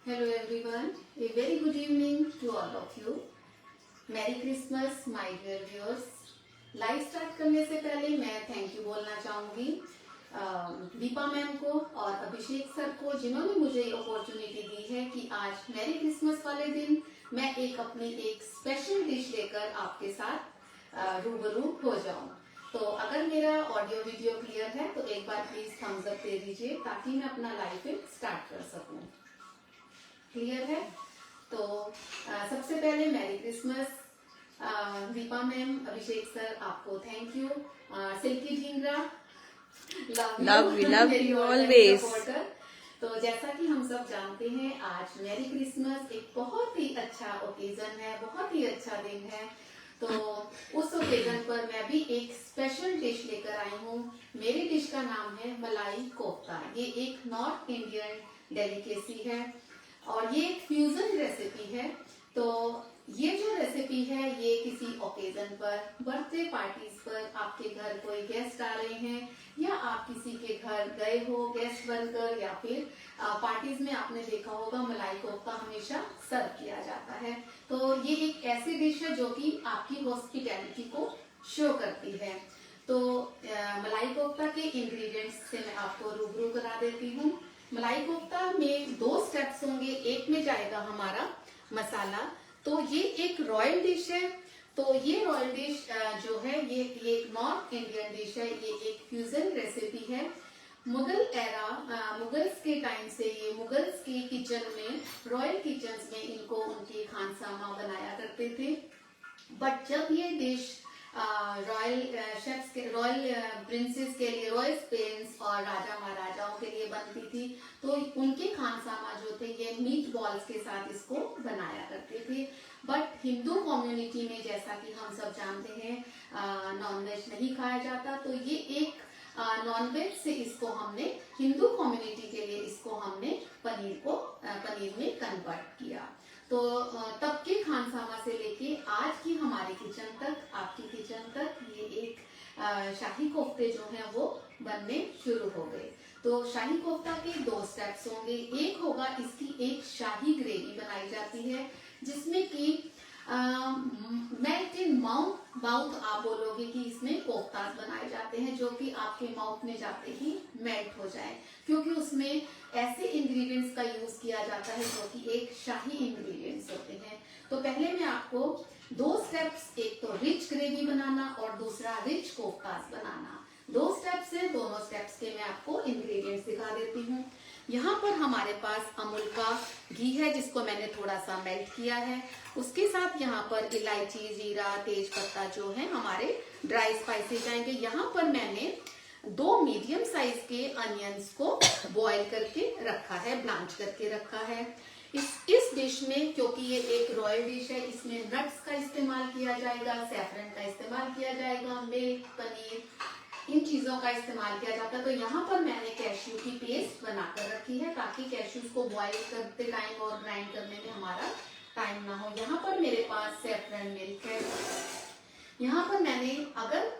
Hello everyone, a very good evening to all of you. Merry Christmas my dear viewers. Live start करने से पहले मैं thank you बोलना चाहूँगी Deepa ma'am को और अभिषेक सर को, जिन्होंने मुझे अपॉर्चुनिटी दी है कि आज मैरी क्रिसमस वाले दिन मैं अपनी एक स्पेशल डिश लेकर आपके साथ रूबरू हो जाऊं। तो अगर मेरा ऑडियो वीडियो क्लियर है तो एक बार प्लीज थम्स अप दे दीजिए ताकि मैं अपना लाइव स्टार्ट कर सकूं। क्लियर है? तो सबसे पहले merry Christmas Deepa ma'am, Abhishek sir, आपको thank you. Silky Dhingra, love you always. तो जैसा कि हम सब जानते हैं, आज मैरी क्रिसमस एक बहुत ही अच्छा ओकेजन है, बहुत ही अच्छा दिन है। तो उस ओकेजन पर मैं भी एक स्पेशल डिश लेकर आई हूँ। मेरी डिश का नाम है मलाई कोफ्ता। ये एक नॉर्थ इंडियन डेलिकेसी है और ये एक फ्यूजन रेसिपी है। तो ये जो रेसिपी है ये किसी ओकेजन पर, बर्थडे पार्टीज पर, आपके घर कोई गेस्ट आ रहे हैं या आप किसी के घर गए हो गेस्ट बनकर, या फिर पार्टीज में आपने देखा होगा मलाई कोफ्ता हमेशा सर्व किया जाता है। तो ये एक ऐसी डिश है जो कि आपकी हॉस्पिटैलिटी को शो करती है। तो मलाई कोफ्ता के इंग्रेडिएंट्स से मैं आपको रूबरू करा देती हूँ। मलाई कोफ्ता में 2 स्टेप्स होंगे। एक में जाएगा हमारा मसाला। तो ये एक रॉयल डिश है। तो ये रॉयल डिश जो है ये एक नॉर्थ इंडियन डिश है। ये एक फ्यूजन रेसिपी है। मुगल्स के टाइम से ये मुगल्स के किचन में, रॉयल किचन्स में इनको उनके खानसामा बनाया करते थे। बट जब ये डिश रॉयल शेफ्स के, रॉयल प्रिंसेस के लिए, रॉयल पेरेंट्स और राजा महाराजाओं के लिए बनती थी, तो उनके खानसामा जो थे ये मीट बॉल्स के साथ इसको बनाया करते थे। बट हिंदू कम्युनिटी में, जैसा कि हम सब जानते हैं, नॉनवेज नहीं खाया जाता। तो ये एक नॉनवेज से इसको हमने, हिंदू कम्युनिटी के लिए इसको हमने पनीर में कन्वर्ट किया। तो तब के खानसामा से लेके आज की हमारी किचन तक, आपकी किचन तक, ये एक शाही कोफ्ते जो हैं वो बनने शुरू हो गए। तो शाही कोफ्ता के 2 स्टेप्स होंगे। एक होगा, इसकी एक शाही ग्रेवी बनाई जाती है जिसमें कि मेल्ट इन माउथ आप बोलोगे कि इसमें कोफ्तास बनाए जाते हैं जो कि आपके माउथ में जाते ही मेल्ट हो जाए, क्योंकि उसमें ऐसे इंग्रेडिएंट्स का यूज किया जाता है जो कि एक शाही इंग्रेडिएंट्स होते हैं। तो पहले मैं आपको 2 स्टेप्स, एक तो रिच ग्रेवी बनाना और दूसरा रिच कोफ्तास बनाना, 2 स्टेप्स है। दोनों स्टेप्स के मैं आपको इंग्रेडिएंट्स दिखा देती हूँ। यहाँ पर हमारे पास अमूल का घी है जिसको मैंने थोड़ा सा मेल्ट किया है। उसके साथ यहाँ पर इलायची, जीरा, तेज पत्ता जो है हमारे ड्राई स्पाइसेस जाएंगे। यहाँ पर मैंने 2 मीडियम साइज के अनियंस को बॉईल करके रखा है, ब्लांच करके रखा है। इस डिश में, क्योंकि ये एक रॉयल डिश है, इसमें नट्स का इस्तेमाल किया जाएगा, सैफरन का इस्तेमाल किया जाएगा, मिल्क, पनीर, इन चीजों का इस्तेमाल किया जाता है। तो यहाँ पर मैंने कैश्यू की पेस्ट बनाकर रखी है ताकि कैश्यूज को बॉईल करते टाइम और ग्राइंड करने में हमारा टाइम ना हो। यहाँ पर मेरे पास सैफरन मिल्क है। यहाँ पर मैंने, अगर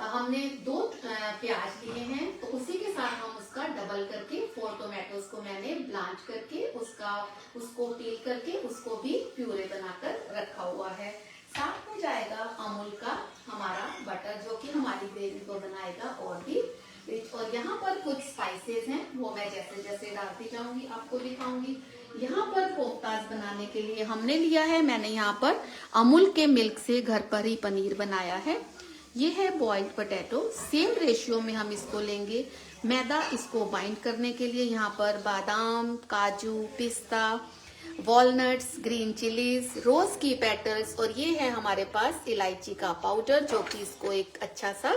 हमने 2 प्याज लिए हैं तो उसी के साथ हम उसका डबल करके 4 टोमेटोज को मैंने ब्लांच करके उसको पील करके उसको भी प्यूरे बनाकर रखा हुआ है। साथ में जाएगा अमूल का हमारा बटर जो कि हमारी ग्रेवी को बनाएगा और भी रिच। और यहाँ पर कुछ स्पाइसेस हैं, वो मैं जैसे जैसे डालती जाऊंगी आपको दिखाऊंगी। यहाँ पर कोफ्तास बनाने के लिए हमने लिया है, मैंने यहाँ पर अमूल के मिल्क से घर पर ही पनीर बनाया है। ये है बॉइल्ड पोटैटो, सेम रेशियो में हम इसको लेंगे। मैदा इसको बाइंड करने के लिए यहाँ पर बादाम, काजू, पिस्ता, वॉलनट्स, ग्रीन चिलीज, रोज की पेटल्स, और ये है हमारे पास इलायची का पाउडर जो कि इसको एक अच्छा सा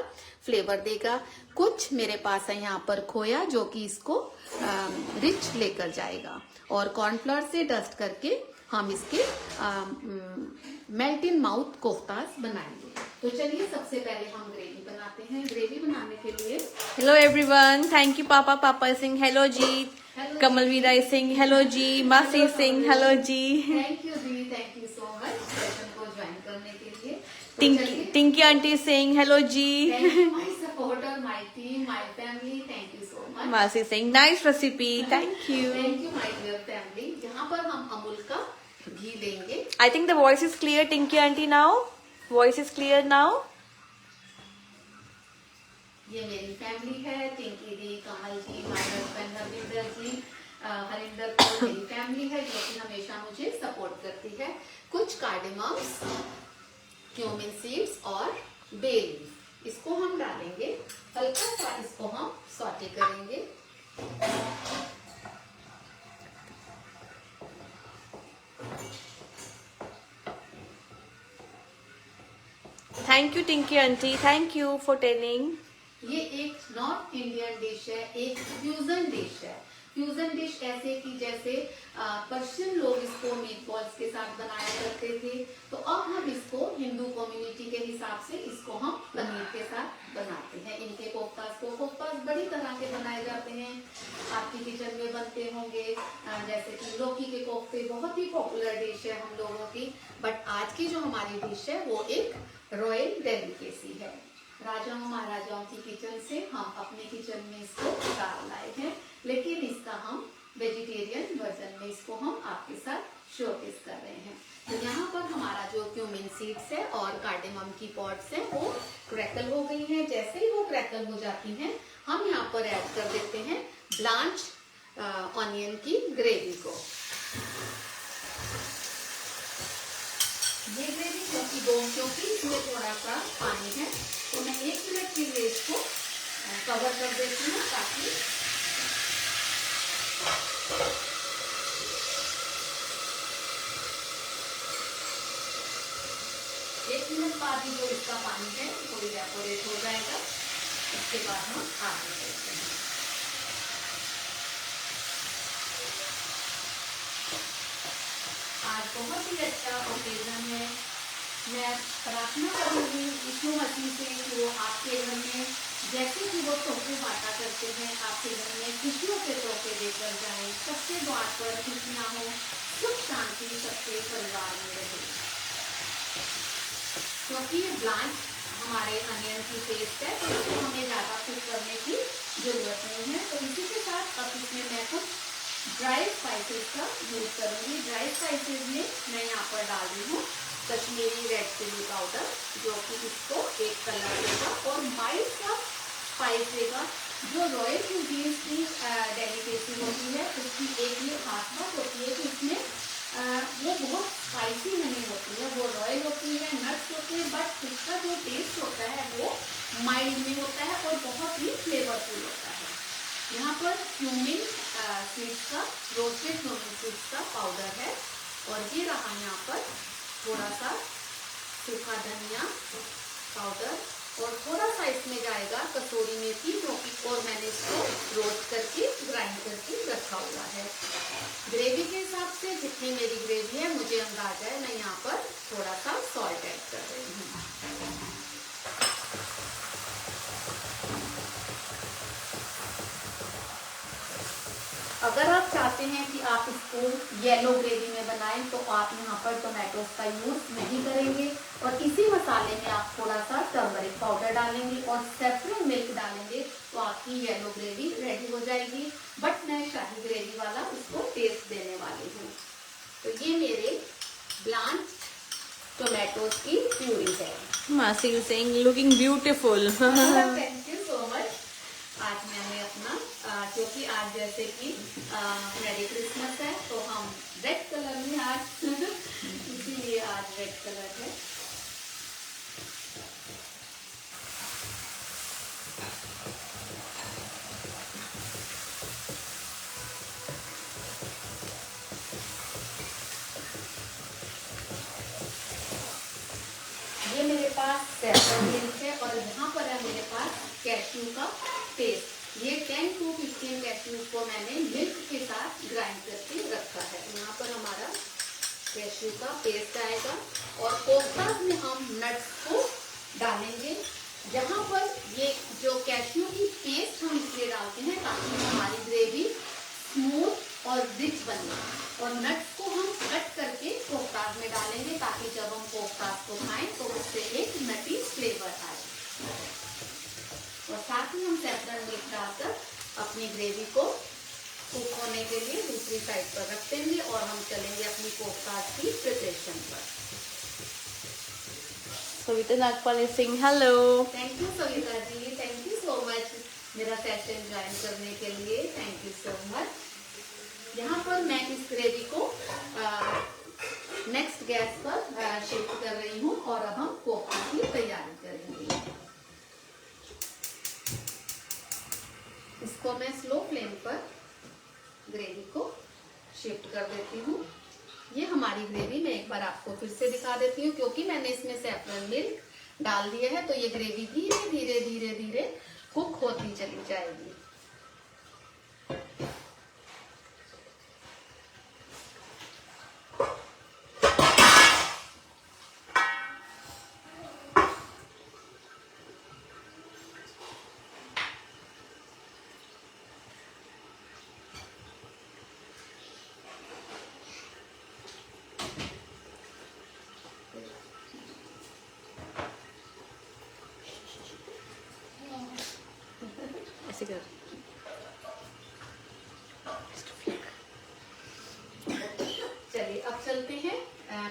फ्लेवर देगा। कुछ मेरे पास है यहाँ पर खोया जो कि इसको रिच लेकर जाएगा, और कॉर्नफ्लोर से डस्ट करके हम इसके मेल्ट इन माउथ कोफ्तास बनाएंगे। तो चलिए सबसे पहले हम ग्रेवी बनाते हैं। ग्रेवी बनाने के लिए, hello everyone, thank you Papa Singh, hello ji. Kamalveera Singh, hello ji. Masi Singh, hello ji. Thank you ji, thank you so much session को ज्वाइन करने के लिए। Tinki aunty Singh, hello ji. My supporter, my team, my family, thank you so much. Masi Singh, nice recipe, thank you. Thank you my dear family. यहाँ I think the voice is clear, Tinky auntie now. Voice is clear now. ये मेरी family है, टिंकी दी, कमल जी, my husband Harvinder जी, हरिंदर कौर मेरी family है जो कि हमेशा मुझे सपोर्ट करती है। कुछ कार्डेमम्स, क्यूमिन सीड्स और बे लीफ, इसको हम डालेंगे। हल्का सा इसको हम सॉटे करेंगे। Thank you, Tinky auntie. Thank you for telling. ये एक नॉर्थ इंडियन डिश है, एक फ्यूजन डिश है। फ्यूजन डिश ऐसे कि जैसे पर्शियन लोग इसको मीट बॉल्स के साथ बनाया करते थे, तो अब हम इसको हिंदू कम्युनिटी के हिसाब से इसको हम पनीर के साथ बनाते हैं। इनके कोफ्तास बड़ी तरह के बनाए जाते हैं, आपकी किचन में बनते होंगे। जैसे कि लौकी के कोफ्ते बहुत ही पॉपुलर डिश है हम लोगों की, बट आज की जो हमारी डिश है वो एक रॉयल डेलिकेसी है। राजाओं महाराजाओं की किचन से हम अपने किचन में इसको डाल लाए हैं, लेकिन इसका हम वेजिटेरियन वर्जन में इसको हम आपके साथ शोकेस कर रहे हैं। तो यहाँ पर हमारा जो क्यूमिन सीड्स है और कार्डेमम की पॉड्स है वो क्रैकल हो गई हैं। जैसे ही वो क्रैकल हो जाती हैं, हम यहाँ पर ऐड कर देते हैं ब्लांच ऑनियन की ग्रेवी को। ये ग्रेवी क्योंकि इसमें थोड़ा सा पानी है, तो मैं 1 मिनट के लिए इसको कवर कर देती हूँ ताकि एक मिनट बाद ही जो इसका पानी है वो इवेपोरेट हो जाएगा। उसके बाद हम आगे बढ़ते हैं। आज बहुत ही अच्छा ओकेजन है। मैं प्रार्थना करूँगी यीशु मसीह से कि वो आपके घर में जैसे कि वो तोहफे बांटा करते हैं, आपके घर में खुशियों के तोहफे देकर जाए। सबके द्वार पर खुशियाँ हो, सुख शांति सबके परिवार में रहे। क्योंकि ये ब्लांच हमारे अनियन की पेस्ट है, तो इसको हमें ज़्यादा कुक करने की जरूरत नहीं है। तो इसी के साथ अब इसमें मैं कुछ ड्राई स्पाइसेस का यूज करूँगी। ड्राई स्पाइसेस में मैं यहाँ पर डाल रही हूँ कश्मीरी रेड चिली पाउडर, जो कि इसको एक कलर देगा और माइल्ड सा स्पाइस देगा। जो रॉयल क्यूजीन्स की डेलिकेसी होती है उसकी एक ये खास बात होती है कि इसमें वो बहुत स्पाइसी नहीं होती है, वो रॉयल होती है, नट्स होते हैं, बट इसका जो टेस्ट होता है वो माइल्ड में होता है और बहुत ही फ्लेवरफुल होता है। यहाँ पर क्यूमिन सीड्स का, रोस्टेड क्यूमिन सीड्स का पाउडर है और ये रहा यहाँ पर थोड़ा सा सूखा धनिया पाउडर और थोड़ा सा इसमें जाएगा कसूरी मेथी, जो कि और मैंने इसको रोस्ट करके ग्राइंड करके रखा हुआ है। ग्रेवी के हिसाब से जितनी मेरी ग्रेवी है मुझे अंदाजा है, मैं यहाँ पर थोड़ा सा सॉल्ट ऐड कर रही हूँ। अगर आप चाहते हैं कि आप इसको येलो ग्रेवी में बनाएं तो आप यहाँ पर टोमेटोज का यूज नहीं करेंगे और इसी मसाले में आप थोड़ा सा टर्मरिक पाउडर डालेंगे और सैफरन मिल्क डालेंगे तो आपकी येलो ग्रेवी रेडी हो जाएगी। बट मैं शाही ग्रेवी वाला उसको टेस्ट देने वाली हूँ। तो ये मेरे ब्लांच टोमेटोज की प्यूरी है। Masi is saying looking beautiful. Thank you so much. आज मैंने अपना क्योंकि आज जैसे कि मेरी क्रिसमस है तो हम रेड कलर में आज इसीलिए आज रेड कलर है। ये मेरे पास सैफरन मिल्क है और यहाँ पर है मेरे पास कैश्यू का पेस्ट। ये 10 to 15 कैश्यूज को मैंने मिल्क के साथ ग्राइंड करके रखा है। यहाँ पर हमारा कैश्यू का पेस्ट आएगा और कोफ्तास में हम नट्स को डालेंगे। जहाँ पर ये जो कैश्यू की पेस्ट हम इसलिए डालते हैं ताकि हमारी ग्रेवी स्मूथ और रिच बने और नट्स को हम कट करके कोफ्तास में डालेंगे ताकि जब हम कोफ्तास को खाएं तो उससे एक नटी फ्लेवर आए। और साथ ही हम सैफरन मिल्क डालकर अपनी ग्रेवी को कुक होने के लिए दूसरी साइड पर रख देंगे और हम चलेंगे अपनी कोफ्ता की प्रिपरेशन पर। Savita Nagpal is saying hello. Thank you Savita ji, thank you so much मेरा सेशन ज्वाइन करने के लिए, थैंक यू सो मच। यहाँ पर मैं इस ग्रेवी को नेक्स्ट गैस पर शिफ्ट कर रही हूँ और अब हम कोफ्ता की तैयारी करेंगे। इसको मैं स्लो फ्लेम पर ग्रेवी को शिफ्ट कर देती हूँ। ये हमारी ग्रेवी मैं एक बार आपको फिर से दिखा देती हूँ, क्योंकि मैंने इसमें सैफरन मिल्क डाल दिया है तो ये ग्रेवी धीरे धीरे धीरे धीरे कुक होती चली जाएगी। ऐसे कर। चलिए अब चलते हैं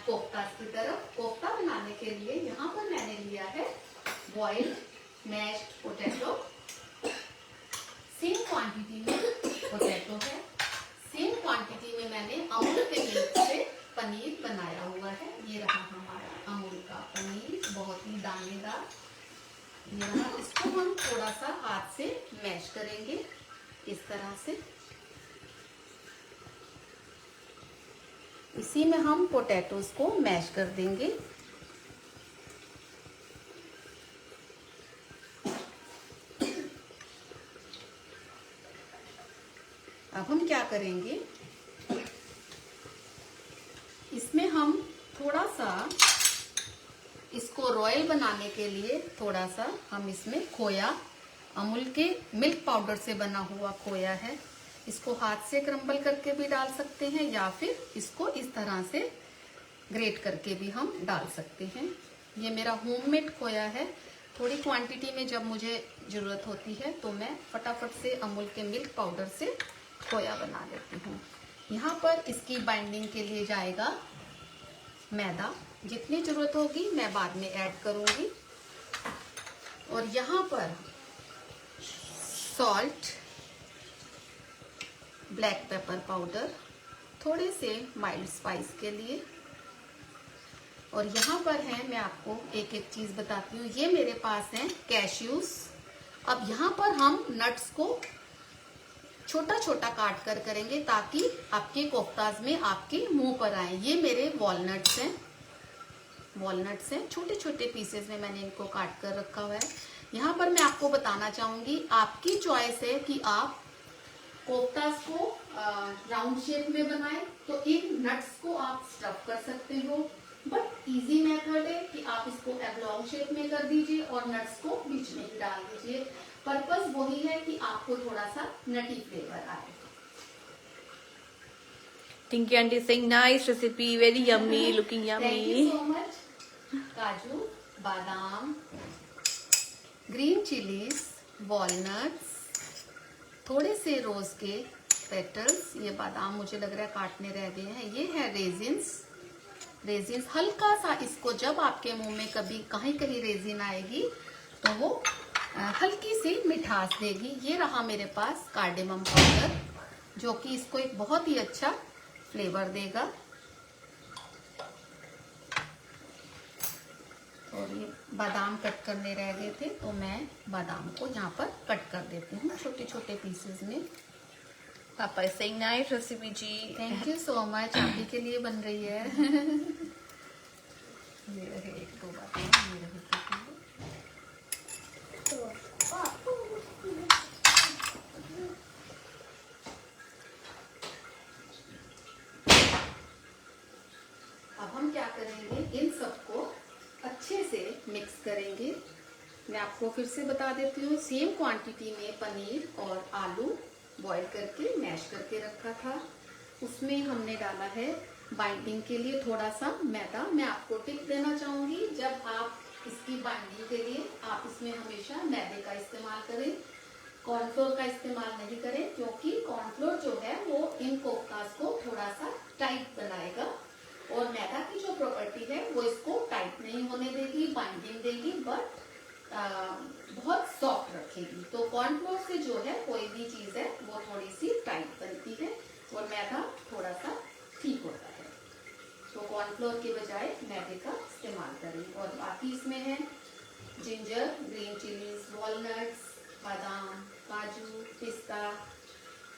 कोफ्ता की तरफ। कोफ्ता बनाने के लिए यहाँ पर मैंने लिया है boiled mashed potato. Same quantity में पोटैटो है, सेम क्वांटिटी में मैंने अमूल के मिल्क से पनीर बनाया हुआ है। ये रहा हमारा अमूल का पनीर, बहुत ही दानेदार। ये रहा, इसको हम थोड़ा सा हाथ से मैश करेंगे इस तरह से। इसी में हम पोटैटोज को मैश कर देंगे। अब हम क्या करेंगे, इसमें हम थोड़ा सा इसको रॉयल बनाने के लिए थोड़ा सा हम इसमें खोया, अमूल के मिल्क पाउडर से बना हुआ खोया है, इसको हाथ से क्रम्बल करके भी डाल सकते हैं या फिर इसको इस तरह से ग्रेट करके भी हम डाल सकते हैं। ये मेरा होममेड खोया है। थोड़ी क्वांटिटी में जब मुझे ज़रूरत होती है तो मैं फटाफट से अमूल के मिल्क पाउडर से खोया बना लेती हूँ। यहाँ पर इसकी बाइंडिंग के लिए जाएगा मैदा। जितनी ज़रूरत होगी मैं बाद में ऐड करूँगी। और यहाँ पर सॉल्ट, ब्लैक पेपर पाउडर, थोड़े से माइल्ड स्पाइस के लिए। और यहाँ पर है, मैं आपको एक एक चीज़ बताती हूँ। ये मेरे पास हैं कैश्यूज। अब यहाँ पर हम नट्स को छोटा छोटा काट कर करेंगे ताकि आपके कोफ्ताज में आपके मुंह पर आए। ये मेरे वॉलनट्स हैं, वॉलनट्स हैं, छोटे छोटे पीसेस में मैंने इनको काट कर रखा हुआ है। यहाँ पर मैं आपको बताना चाहूँगी, आपकी चॉइस है कि आप कोफ्तास को राउंड शेप में बनाएं तो इन नट्स को आप स्टफ कर सकते हो, बट इजी मेथड है कि आप इसको एब्लॉन्ग शेप में कर दीजिए और नट्स को बीच में ही डाल दीजिए। पर्पस वही है कि आपको थोड़ा सा नटी फ्लेवर आए। Tinky aunty is saying nice recipe, very yummy, looking yummy. Thank you so much. काजू, बादाम, ग्रीन चिलीज, वॉलनट्स, थोड़े से रोज के पेटल्स। ये बादाम मुझे लग रहा है काटने रह गए हैं। ये है रेजिन्स, रेजिन्स हल्का सा, इसको जब आपके मुंह में कभी कहीं कहीं रेजिन आएगी तो वो हल्की सी मिठास देगी। ये रहा मेरे पास कार्डेमम पाउडर, जो कि इसको एक बहुत ही अच्छा फ्लेवर देगा। और ये बादाम कट करने रह गए थे तो मैं बादाम को यहाँ पर कट कर देती हूँ छोटे छोटे पीसेस में। Papa is saying nice recipe जी। थैंक यू सो मच, आप ही के लिए बन रही है। ये रहे एक दो बादाम, ये रहे अब हम क्या करेंगे, इन सबको अच्छे से मिक्स करेंगे। मैं आपको फिर से बता देती हूँ, सेम क्वांटिटी में पनीर और आलू बॉईल करके मैश करके रखा था। उसमें हमने डाला है बाइंडिंग के लिए थोड़ा सा मैदा। मैं आपको टिप देना चाहूँगी, जब आप इसकी बाइंडिंग के लिए आप इसमें हमेशा मैदे का इस्तेमाल करें। कॉर्नफ्लोर का इस्तेमाल नहीं करें, क्योंकि कॉर्नफ्लोर जो है वो इन कोफ्तास को थोड़ा सा टाइट बनाएगा और मैदा की जो प्रॉपर्टी है वो इसको टाइट नहीं होने देगी, बाइंडिंग देगी, बट बहुत सॉफ्ट रखेगी। तो कॉर्नफ्लोर से जो है कोई भी चीज है वो थोड़ी सी टाइट बनती है और मैदा थोड़ा सा ठीक होता है। तो कॉर्नफ्लोर के बजाय मैदे का इस्तेमाल करें। और बाकी इसमें है जिंजर, ग्रीन चिलीज, वॉलनट्स, बादाम, काजू, पिस्ता,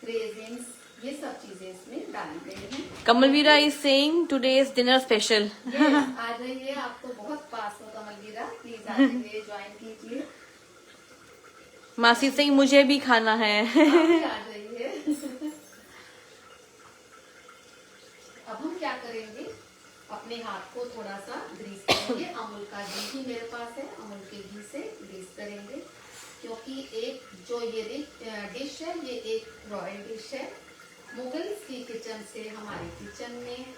रेजिन्स, ये सब चीजें इसमें डाली गई हैं। Kamalveera is saying today's dinner special. आ जाइए, आपको बहुत पास हो कमलवीरा, प्लीज आ जाइए, ज्वाइन कीजिए। मासी सिंह मुझे भी खाना है। आप भी आ जाइए। अब हम क्या करेंगे, अपने हाथ को थोड़ा सा ग्रीस करेंगे। अमूल का घी भी मेरे पास है, अमूल के घी से ग्रीस करेंगे, क्योंकि एक जो ये डिश है ये एक रॉयल डिश है। मुगल्स की किचन से हमारे किचन में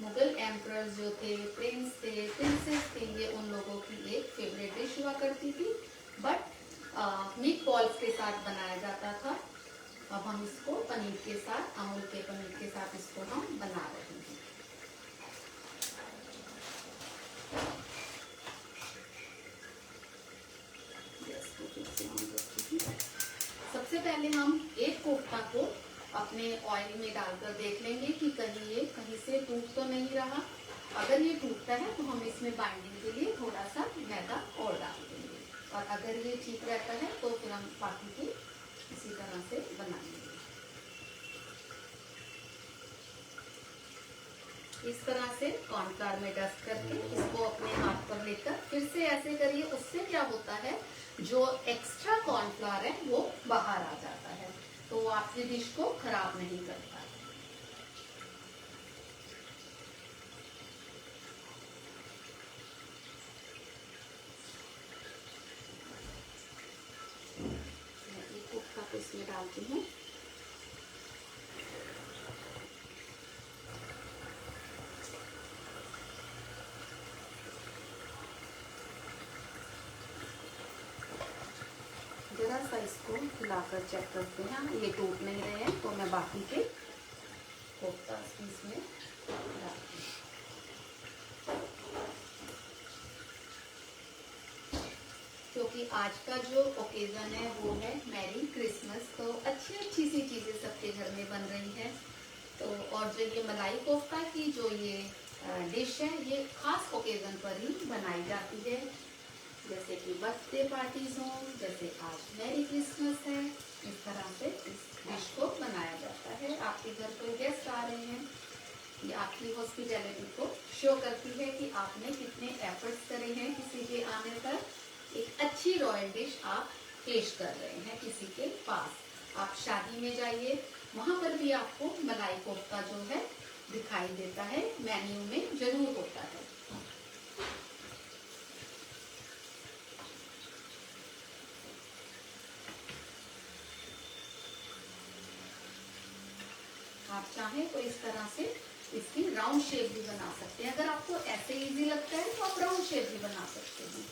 मुगल एम्परर जो थे, प्रिंस थे, प्रिंसेस थे, ये उन लोगों की एक फेवरेट डिश हुआ करती थी। बट मीट बॉल्स के साथ बनाया जाता था। अब हम इसको पनीर के साथ, अमूल के पनीर के साथ इसको हम बना रहे हैं। सबसे पहले हम एक कोफ्ता को अपने ऑयल में डालकर देख लेंगे कि कहीं से टूट तो नहीं रहा। अगर ये टूटता है तो हम इसमें बाइंडिंग के लिए थोड़ा सा मैदा और डाल देंगे, और अगर ये ठीक रहता है तो फिर हम बाकी के इसी तरह से बनाएंगे। इस तरह से कॉर्नफ्लावर में डस्ट करके इसको अपने हाथ पर लेकर फिर से ऐसे करिए। उससे क्या होता है, जो एक्स्ट्रा कॉर्नफ्लावर है वो बाहर आ जाता है, तो वो आपकी डिश को खराब नहीं करता है। मैं एक कोफ्ता को इसमें डालती हूँ। जरा सा इसको हिलाकर चेक करते हैं, ये टूट नहीं रहे हैं, तो मैं बाकी के कोफ्ता इसमें डालती हूँ। क्योंकि आज का जो ओकेजन है वो है मैरी क्रिसमस, तो अच्छी अच्छी सी चीजें सबके घर में बन रही है। तो और जो ये मलाई कोफ्ता की जो ये डिश है, ये खास ओकेजन पर ही बनाई जाती है, जैसे कि बर्थडे पार्टीज हो, जैसे आज मैरी क्रिसमस है, इस तरह से इस डिश को बनाया जाता है। आपके घर कोई गेस्ट आ रहे हैं, ये आपकी हॉस्पिटैलिटी को शो करती है कि आपने कितने एफर्ट्स करे हैं किसी के आने पर। एक अच्छी रॉयल डिश आप पेश कर रहे हैं किसी के पास। आप शादी में जाइए, वहां पर भी आपको मलाई कोफ्ता जो है दिखाई देता है, मेन्यू में जरूर होता है। आप चाहें तो इस तरह से इसकी राउंड शेप भी बना सकते हैं। अगर आपको ऐसे इजी लगता है तो आप राउंड शेप भी बना सकते हैं।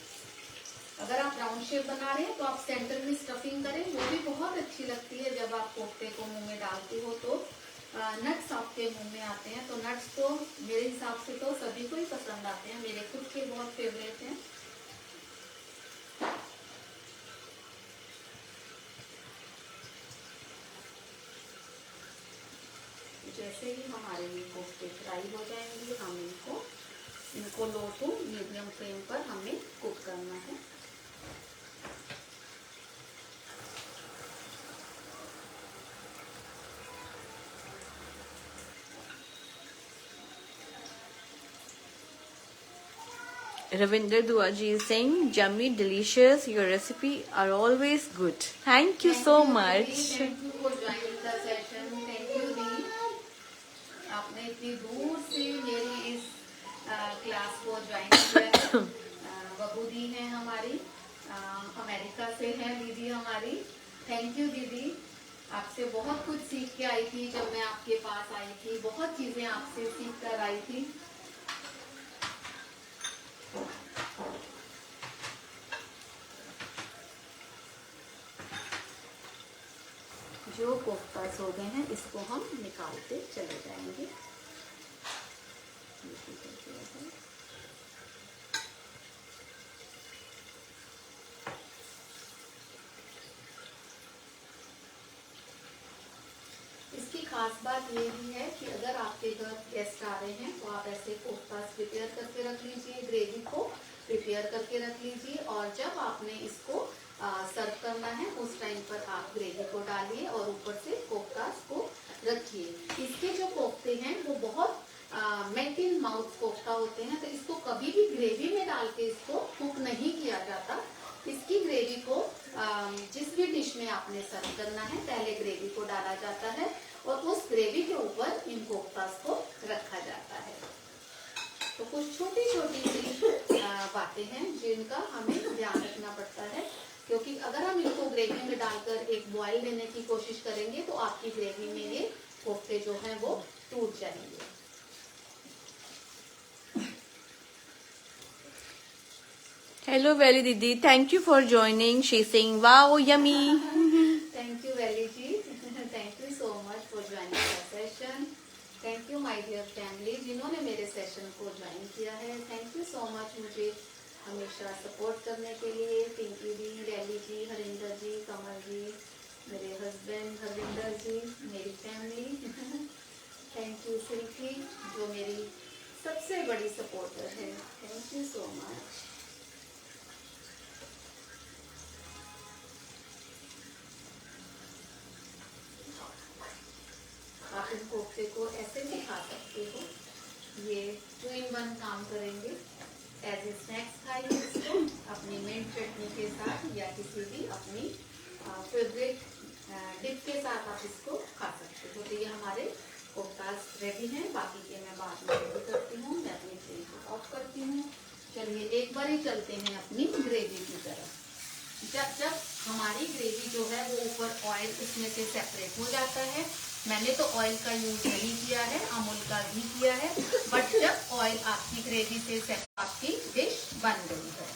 अगर आप राउंड शेप बना रहे हैं तो आप सेंटर में स्टफिंग करें, वो भी बहुत अच्छी लगती है। जब आप कोफ्ते को मुंह में डालते हो तो नट्स आपके मुंह में आते हैं, तो नट्स तो मेरे हिसाब से तो सभी को ही पसंद आते हैं, मेरे खुद के बहुत फेवरेट हैं। जैसे ही हमारे ये कोफ्ते फ्राई हो जाएंगे, हम इनको लो टू मीडियम फ्लेम पर हमें कुक करना है। Ravinder Duaji is saying, yummy, delicious. Your recipe are always good. Thank you so much. Thank you for joining the session. Thank you दी, आपने इतनी दूर से मेरी इस क्लास को ज्वाइन किया है। बबू दी है हमारी, अमेरिका से है दीदी हमारी। थैंक यू दीदी, आपसे बहुत कुछ सीख के आई थी। जब मैं आपके पास आई थी बहुत चीजें आपसे सीख कर आई थी। जो कोफ्तास हो गए हैं इसको हम निकालते चले जाएंगे। इसकी खास बात ये भी है कि अगर आपके घर गेस्ट आ रहे हैं तो आप ऐसे कोफ्तास प्रिपेयर करके रख लीजिए, ग्रेवी को प्रिपेयर करके रख लीजिए, और जब आपने इसको सर्व करना है उस टाइम पर आप ग्रेवी को डालिए और ऊपर से कोफ्तास को रखिए। इसके जो कोफ्ते हैं वो बहुत मेल्ट इन माउथ कोफ्ता होते हैं, तो इसको कभी भी ग्रेवी में डाल के इसको कुक नहीं किया जाता। इसकी ग्रेवी को जिस भी डिश में आपने सर्व करना है पहले ग्रेवी को डाला जाता है और उस ग्रेवी के ऊपर इन कोफ्तास को रखा जाता है। तो कुछ छोटी छोटी सी बातें हैं जिनका हमें ध्यान रखना पड़ता है, क्योंकि अगर हम इनको ग्रेवी में डालकर एक बॉईल देने की कोशिश करेंगे तो आपकी ग्रेवी में ये कोफ्ते जो हैं वो टूट जाएंगे। Hello, Valley Didi. Thank you for joining. She's saying, wow, yummy. Thank you, Valley ji. Thank you so much for joining our session. Thank you, my dear family, जिन्होंने मेरे सेशन को ज्वाइन किया है। Thank you so much मुझे हमेशा support करने के लिए। पिंकी दी, रैली जी, हरिंदर जी, कमल जी, मेरे हस्बैंड हरविंदर जी, मेरी फैमिली। थैंक यू सिल्की जो मेरी सबसे बड़ी सपोर्टर है। Thank you so much. आप इन कोफ्ते को ऐसे भी खा सकते हो, ये 2 in 1 काम करेंगे। एज ए स्नैक्स खाइए इसको अपनी मिंट चटनी के साथ या किसी भी अपनी फेवरेट डिप के साथ आप इसको खा सकते हो। तो ये हमारे कोफ्तास रेडी हैं, बाकी के मैं बाद में रेडी करती हूँ। मैं अपनी फ्लेम को ऑफ करती हूँ। चलिए एक बार ही चलते हैं अपनी ग्रेवी की तरफ। जब हमारी ग्रेवी जो है वो ऊपर ऑयल इसमें से सेपरेट हो जाता है, मैंने तो ऑयल का यूज नहीं किया है, अमूल का घी किया है, बट जब ऑयल आपकी ग्रेवी से सेपरेट आपकी डिश बन गई है।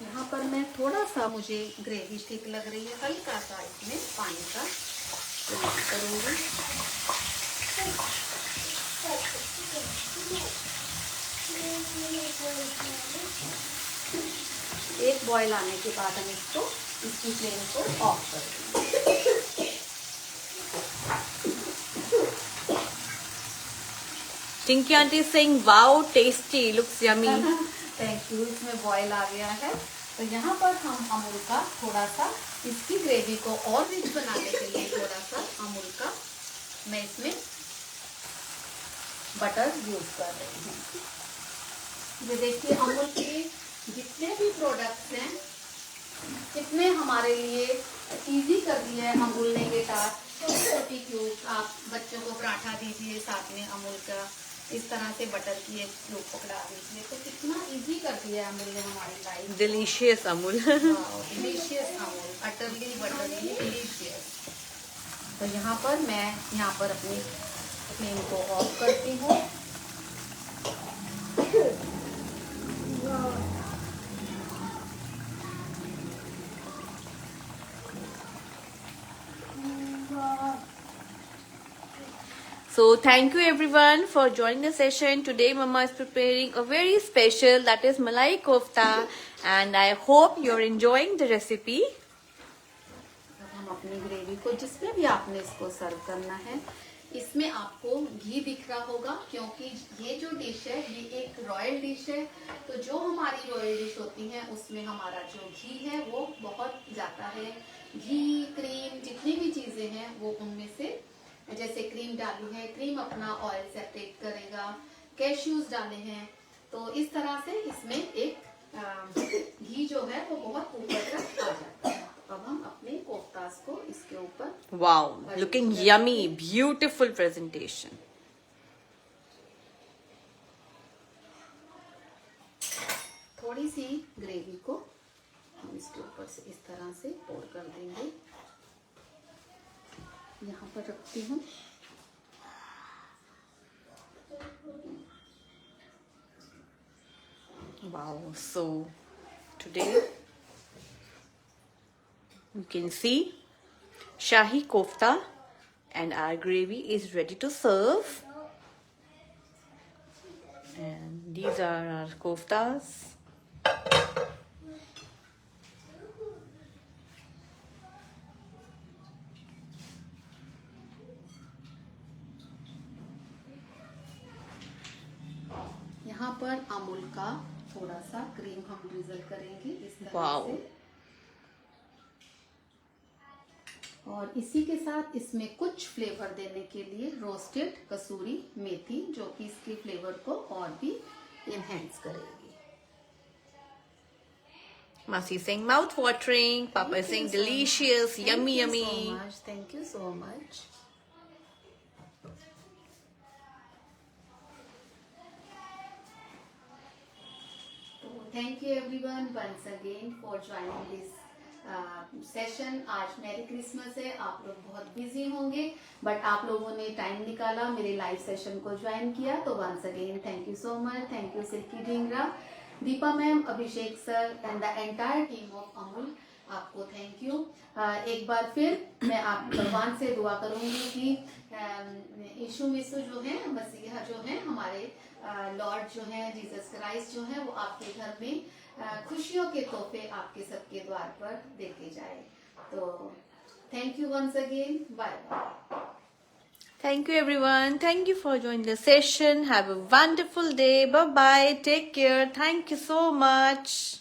यहाँ पर मैं थोड़ा सा मुझे ग्रेवी ठीक लग रही है, हल्का सा इसमें पानी का यूज करूँगी। एक बॉईल आने के बाद हम इसकी फ्लेम को ऑफ कर देंगे। Tinky aunty is saying, wow, tasty, looks yummy. Thank you. इसमें बॉईल आ गया है, तो यहाँ पर हम अमूल का थोड़ा सा इसकी ग्रेवी को और रिच बनाने के लिए थोड़ा सा अमूल का मैं इसमें बटर यूज कर रही हूँ। ये देखिए अमूल के जितने भी प्रोडक्ट्स हैं कितने हमारे लिए इजी कर दिया है अमूल ने। बेटा छोटी छोटी क्यूब आप बच्चों को पराठा दीजिए, साथ में अमूल का इस तरह से बटर की एक क्यूब पकड़ा दीजिए, तो कितना इजी कर दिया है अमूल ने हमारी life. Delicious Amul. Delicious Amul, utterly butterly delicious. तो यहाँ पर अपनी फ्लेम को ऑफ करती हूँ। So thank you everyone for joining the session. Today Mama is preparing a very special, that is malai kofta, and I hope you're enjoying the recipe. हम अपनी gravy को जिसमें भी आपने इसको सर्व करना है, इसमें आपको घी दिख रहा होगा, क्योंकि ये जो डिश है ये एक रॉयल डिश है। तो जो हमारी रॉयल डिश होती है उसमें हमारा जो घी है वो बहुत जाता है। घी, क्रीम, जितनी भी चीजें हैं वो उनमें से, जैसे क्रीम डाली है, क्रीम अपना ऑयल सेपरेट करेगा, कैश्यूज डाले हैं, तो इस तरह से इसमें एक घी जो है वो बहुत ऊपर तक आ जाता है। अब हम अपने कोफ्तास को इसके ऊपर Wow, looking yummy, beautiful presentation. से इस तरह से पोर कर देंगे। यहाँ पर रखती हूँ। Wow, so today you can see Shahi kofta and our gravy is ready to serve. And these are our koftas. यहाँ पर अमूल का थोड़ा सा क्रीम हम ड्रिजल करेंगे इस तरह Wow. से। और इसी के साथ इसमें कुछ फ्लेवर देने के लिए रोस्टेड कसूरी मेथी, जो कि इसके फ्लेवर को और भी एनहेंस करेगी। Masi saying mouth watering, Papa is saying delicious, yummy, yummy. Thank you so much. Thank you everyone once again for joining this session. आज मैरी क्रिसमस है, आप लोग बहुत बिजी होंगे, बट आप लोगों ने टाइम निकाला मेरे लाइव सेशन को ज्वाइन किया, तो once again thank you so much. Thank you Silky Dhingra, Deepa ma'am, Abhishek sir and the entire team of Amul, आपको थैंक यू। एक बार फिर मैं आप भगवान से दुआ करूंगी कि यीशु मिसु जो है, मसीहा जो है, हमारे लॉर्ड जो है, जीसस क्राइस्ट जो है, वो आपके घर में खुशियों के तोहफे आपके सबके द्वार पर देके जाए। तो thank you once again, bye bye. Thank you everyone. Thank you for joining the session. Have a wonderful day. Bye bye. Take care. Thank you so much.